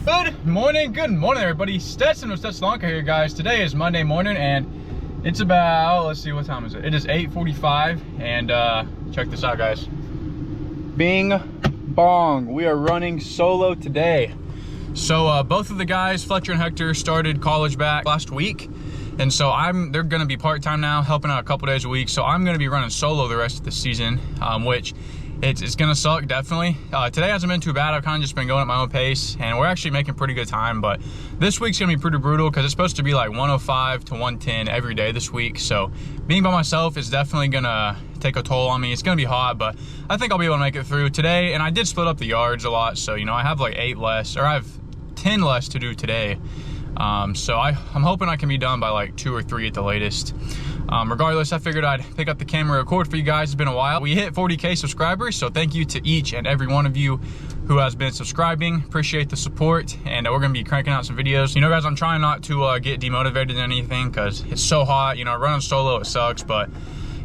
Good morning everybody. Stetson with Stetsonka here, guys. Today is Monday morning and it's about, let's see, what time is it? It is 8:45 and check this out, guys. Bing bong, we are running solo today. So both of the guys, Fletcher and Hector, started college back last week. And so they're gonna be part-time now, helping out a couple days a week. So I'm gonna be running solo the rest of the season, which it's gonna suck, definitely. Today hasn't been too bad. I've kind of just been going at my own pace and we're actually making pretty good time, but this week's gonna be pretty brutal because it's supposed to be like 105 to 110 every day this week. So being by myself is definitely gonna take a toll on me. It's gonna be hot, but I think I'll be able to make it through today. And I did split up the yards a lot. So, you know, I have like 8 less, or I have 10 less to do today. So I'm hoping I can be done by like 2 or 3 at the latest. Regardless, I figured I'd pick up the camera, record for you guys. It's been a while. We hit 40K subscribers, so thank you to each and every one of you who has been subscribing. Appreciate the support, and we're gonna be cranking out some videos. You know, guys, I'm trying not to get demotivated or anything because it's so hot. You know, running solo, it sucks, but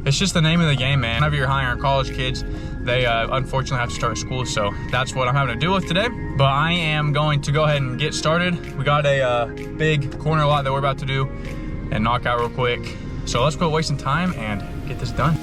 it's just the name of the game, man. Whenever you're hiring college kids, they unfortunately have to start school, so that's what I'm having to deal with today. But I am going to go ahead and get started. We got a big corner lot that we're about to do and knock out real quick. So let's quit wasting time and get this done.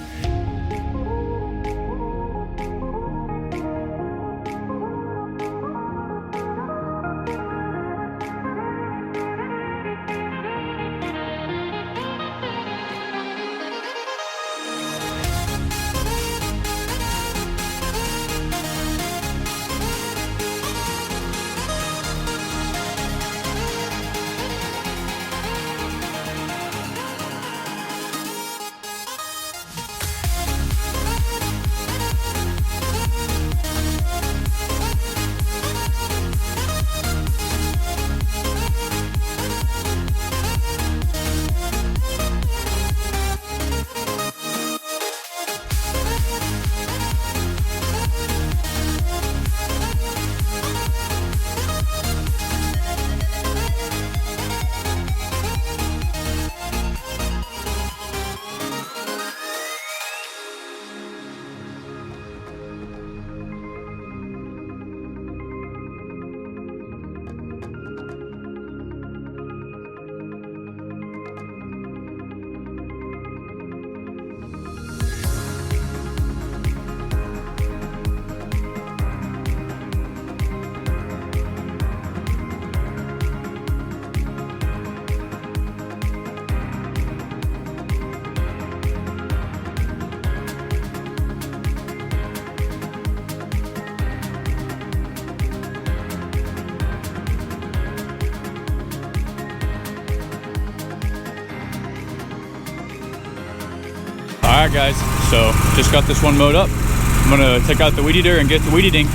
All right, guys, so just got this one mowed up. I'm gonna take out the weed eater and get the weed eating.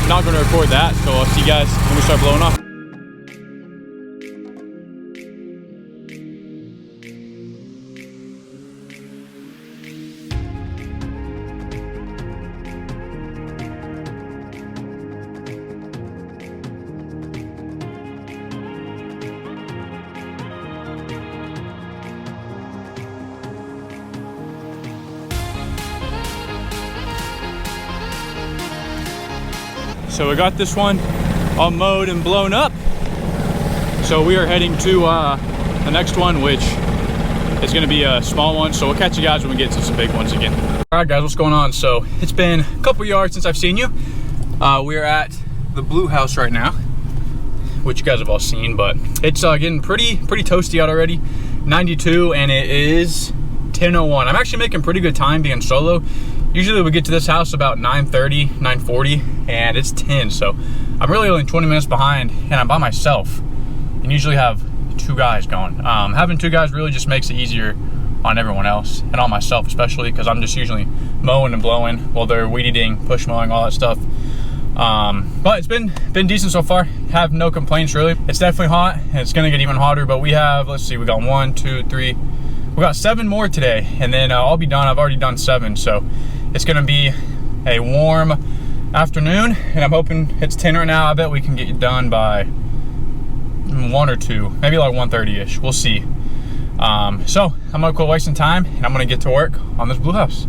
Not gonna record that, so I'll see you guys when we start blowing off. So we got this one all mowed and blown up. So we are heading to the next one, which is gonna be a small one. So we'll catch you guys when we get to some big ones again. All right, guys, what's going on? So it's been a couple yards since I've seen you. We're at the blue house right now, which you guys have all seen, but it's getting pretty toasty out already. 92, and it is 10:01. I'm actually making pretty good time being solo. Usually we get to this house about 9:30, 9:40, and it's 10. So I'm really only 20 minutes behind, and I'm by myself. And usually have 2 guys going. Having 2 guys really just makes it easier on everyone else, and on myself especially, because I'm just usually mowing and blowing while they're weed eating, push mowing, all that stuff. But it's been decent so far. Have no complaints really. It's definitely hot, and it's gonna get even hotter, but we have, let's see, we got 1, 2, 3, we got 7 more today, and then I'll be done. I've already done 7, so it's gonna be a warm afternoon, and I'm hoping it's 10 right now. I bet we can get it done by 1 or 2, maybe like 1:30ish. We'll see. So I'm gonna quit wasting time, and I'm gonna get to work on this blue house.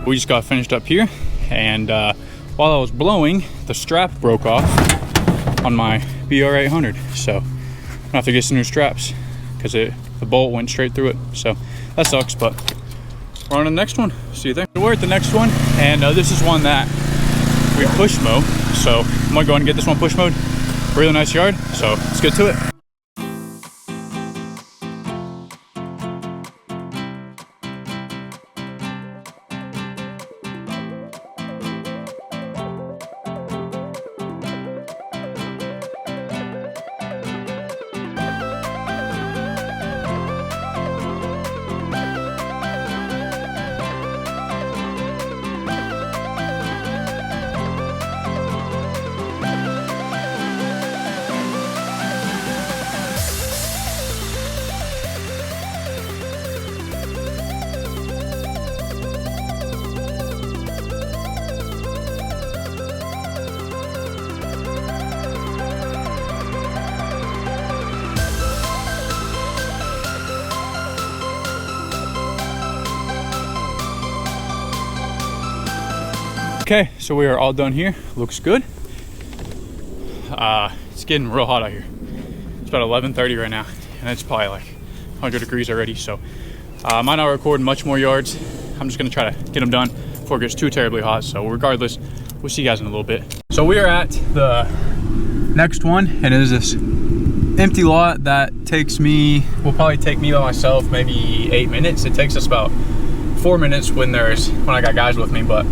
We just got finished up here, and while I was blowing, the strap broke off on my BR800, so I'm gonna have to get some new straps because the bolt went straight through it. So that sucks, but we're on to the next one. See you there. We're at the next one, and this is one that we push mow. So I'm gonna go ahead and get this one push mowed. Really nice yard, so let's get to it. Okay, so we are all done here. Looks good. It's getting real hot out here. It's about 11:30 right now, and it's probably like 100 degrees already. So I might not record much more yards. I'm just gonna try to get them done before it gets too terribly hot. So regardless, we'll see you guys in a little bit. So we are at the next one, and it is this empty lot that will probably take me by myself maybe 8 minutes. It takes us about 4 minutes when I got guys with me, but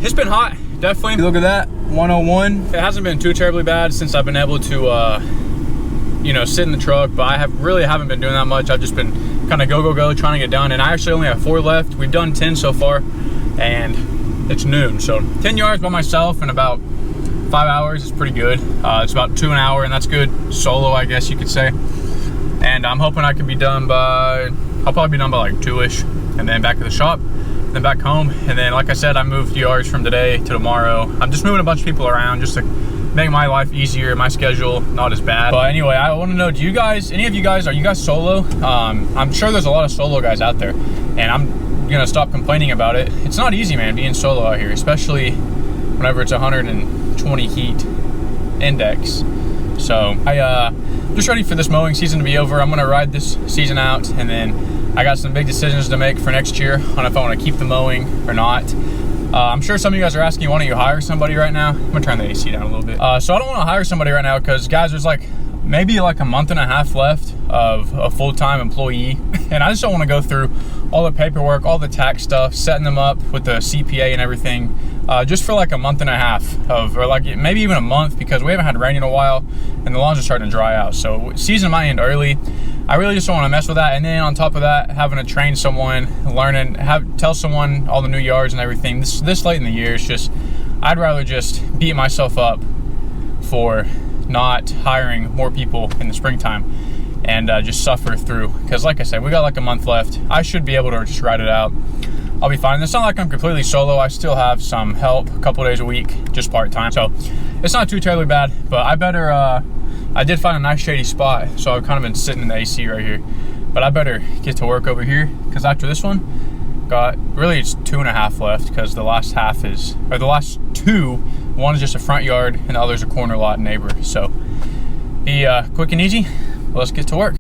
it's been hot, definitely. Look at that, 101. It hasn't been too terribly bad since I've been able to, you know, sit in the truck, but I really haven't been doing that much. I've just been kind of go, trying to get done, and I actually only have 4 left. We've done 10 so far, and it's noon, so 10 yards by myself in about 5 hours is pretty good. It's about 2 an hour, and that's good solo, I guess you could say. And I'm hoping I can be done by, I'll probably be done by like 2-ish, and then back to the shop, then back home. And then, like I said, I moved yards from today to tomorrow. I'm just moving a bunch of people around just to make my life easier, my schedule not as bad. But anyway, I want to know, do you guys, any of you guys, are you guys solo? I'm sure there's a lot of solo guys out there, and I'm gonna stop complaining about it. It's not easy, man, being solo out here, especially whenever it's 120 heat index. So I just ready for this mowing season to be over. I'm gonna ride this season out, and then I got some big decisions to make for next year on if I want to keep the mowing or not. I'm sure some of you guys are asking, why don't you hire somebody right now? I'm gonna turn the AC down a little bit. So I don't want to hire somebody right now because, guys, there's like maybe like a month and a half left of a full-time employee, and I just don't want to go through all the paperwork, all the tax stuff, setting them up with the CPA and everything, just for like a month and a half or like maybe even a month, because we haven't had rain in a while and the lawns are starting to dry out. So season might end early. I really just don't want to mess with that. And then on top of that, having to train someone, tell someone all the new yards and everything. This late in the year, it's just, I'd rather just beat myself up for not hiring more people in the springtime and just suffer through. Because like I said, we got like a month left. I should be able to just ride it out. I'll be fine. It's not like I'm completely solo. I still have some help a couple days a week, just part-time. So it's not too terribly bad, but I did find a nice shady spot, so I've kind of been sitting in the AC right here. But I better get to work over here, because after this one, really it's 2.5 left, because the last half is, or the last 2, one is just a front yard and the other's a corner lot neighbor. So be quick and easy. Let's get to work.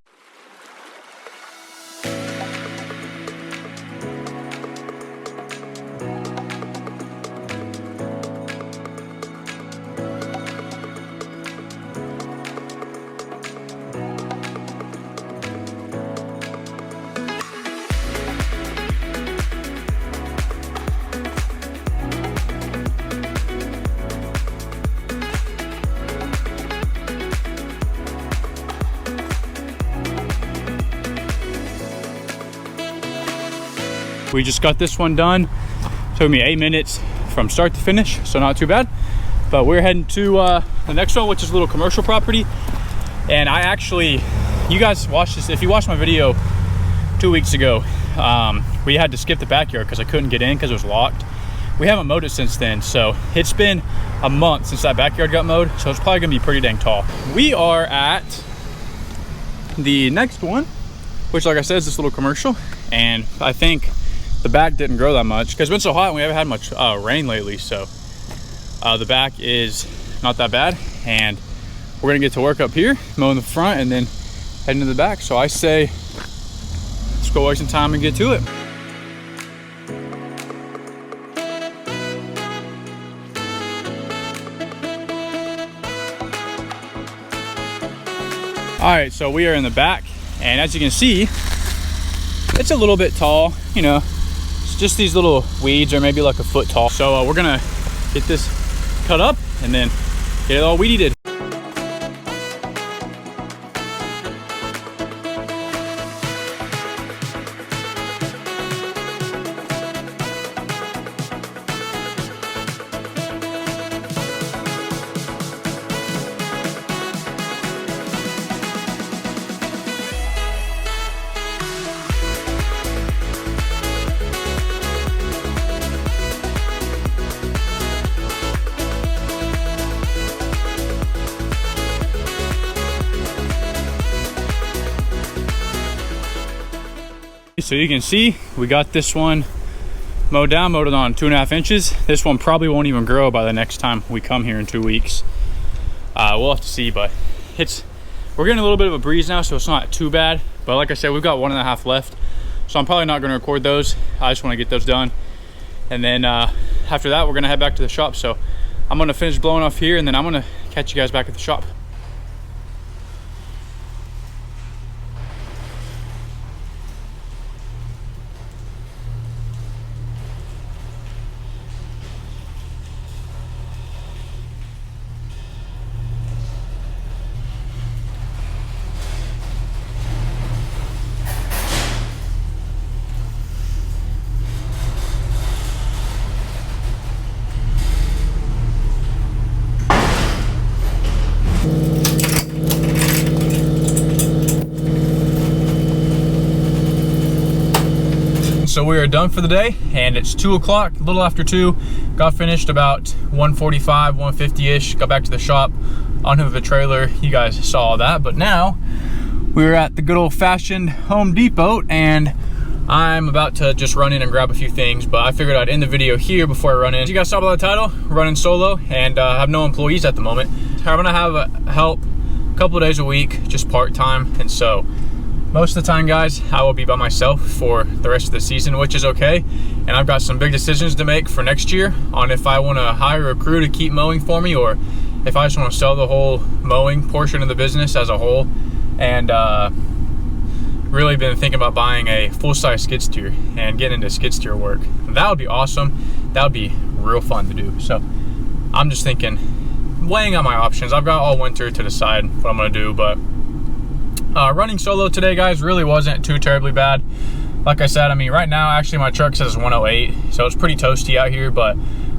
We just got this one done. Took me 8 minutes from start to finish, so not too bad. But we're heading to the next one, which is a little commercial property. And I actually, you guys watched this, if you watched my video 2 weeks ago, we had to skip the backyard because I couldn't get in because it was locked. We haven't mowed it since then, so it's been a month since that backyard got mowed, so it's probably gonna be pretty dang tall. We are at the next one, which, like I said, is this little commercial, and I think the back didn't grow that much because it's been so hot and we haven't had much rain lately. So the back is not that bad, and we're gonna get to work up here, mowing the front, and then head into the back. So I say, let's go waste some time and get to it. All right, so we are in the back, and as you can see, it's a little bit tall, you know, it's just these little weeds are maybe like a foot tall. So we're gonna get this cut up and then get it all weed-eated. So you can see we got this one mowed down, mowed it on 2.5 inches. This one probably won't even grow by the next time we come here in 2 weeks. We'll have to see, but we're getting a little bit of a breeze now, so it's not too bad. But like I said, we've got 1.5 left, so I'm probably not going to record those. I just want to get those done, and then after that we're going to head back to the shop. So I'm going to finish blowing off here, and then I'm going to catch you guys back at the shop. So we are done for the day, and it's 2 o'clock, a little after 2. Got finished about 1:45, 1:50-ish. Got back to the shop, onto the trailer. You guys saw all that, but now we're at the good old-fashioned Home Depot, and I'm about to just run in and grab a few things, but I figured I'd end the video here before I run in. As you guys saw by the title, running solo, and have no employees at the moment. I'm gonna have help a couple of days a week, just part-time, and so most of the time, guys, I will be by myself for the rest of the season, which is okay. And I've got some big decisions to make for next year on if I want to hire a crew to keep mowing for me, or if I just want to sell the whole mowing portion of the business as a whole. And really been thinking about buying a full-size skid steer and getting into skid steer work. That would be awesome. That would be real fun to do. So I'm just thinking, weighing out my options. I've got all winter to decide what I'm going to do, but running solo today, guys, really wasn't too terribly bad. Like I said, I mean, right now, actually, my truck says 108, so it's pretty toasty out here, but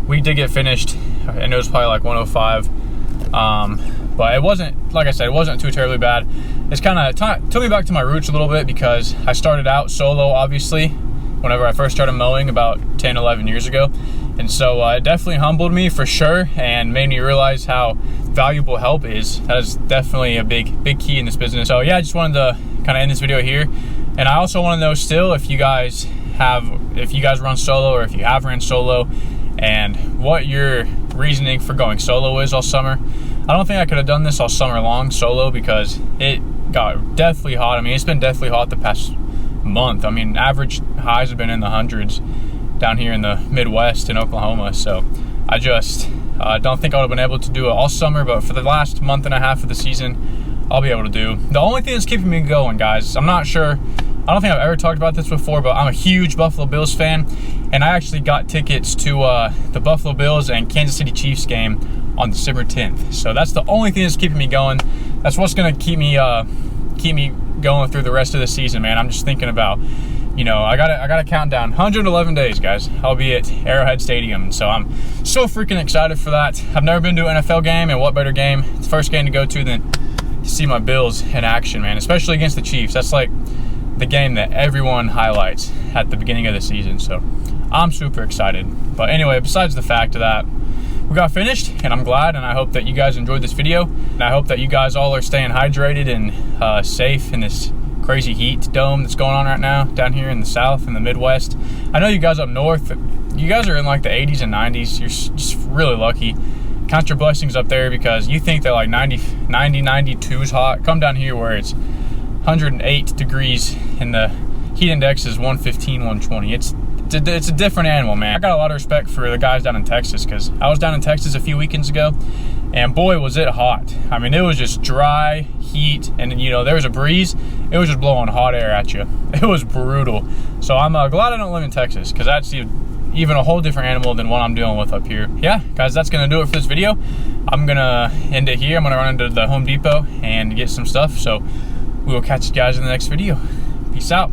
we did get finished, and it was probably like 105. But it wasn't, like I said, it wasn't too terribly bad. It's kind of took me back to my roots a little bit, because I started out solo, obviously, whenever I first started mowing about 10, 11 years ago. And so it definitely humbled me for sure, and made me realize how valuable help is. That is definitely a big key in this business. So yeah, I just wanted to kind of end this video here. And I also want to know still if you guys run solo, or if you have ran solo, and what your reasoning for going solo is all summer. I don't think I could have done this all summer long solo, because it got deathly hot. I mean, it's been deathly hot the past month. I mean, average highs have been in the hundreds down here in the Midwest in Oklahoma. So I just don't think I would have been able to do it all summer, but for the last month and a half of the season, I'll be able to do. The only thing that's keeping me going, guys, I'm not sure, I don't think I've ever talked about this before, but I'm a huge Buffalo Bills fan, and I actually got tickets to the Buffalo Bills and Kansas City Chiefs game on December 10th. So that's the only thing that's keeping me going. That's what's gonna keep me going through the rest of the season, man. I'm just thinking about, you know, I gotta count down 111 days, guys. I'll be at Arrowhead Stadium, so I'm so freaking excited for that. I've never been to an NFL game, and what better game? It's the first game to go to than to see my Bills in action, man. Especially against the Chiefs. That's like the game that everyone highlights at the beginning of the season. So I'm super excited. But anyway, besides the fact of that, we got finished, and I'm glad, and I hope that you guys enjoyed this video, and I hope that you guys all are staying hydrated and safe in this crazy heat dome that's going on right now down here in the South and the Midwest. I know you guys up north, you guys are in like the 80s and 90s. You're just really lucky. Count your blessings up there, because you think that like 90, 92 is hot. Come down here where it's 108 degrees and the heat index is 115, 120. It's a different animal, man. I got a lot of respect for the guys down in Texas, because I was down in Texas a few weekends ago, and boy was it hot. I mean, it was just dry heat, and then, you know, there was a breeze. It was just blowing hot air at you. It was brutal. So I'm glad I don't live in Texas, because that's even a whole different animal than what I'm dealing with up here. Yeah, guys, that's gonna do it for this video. I'm gonna end it here. I'm gonna run into the Home Depot and get some stuff. So we will catch you guys in the next video. Peace out.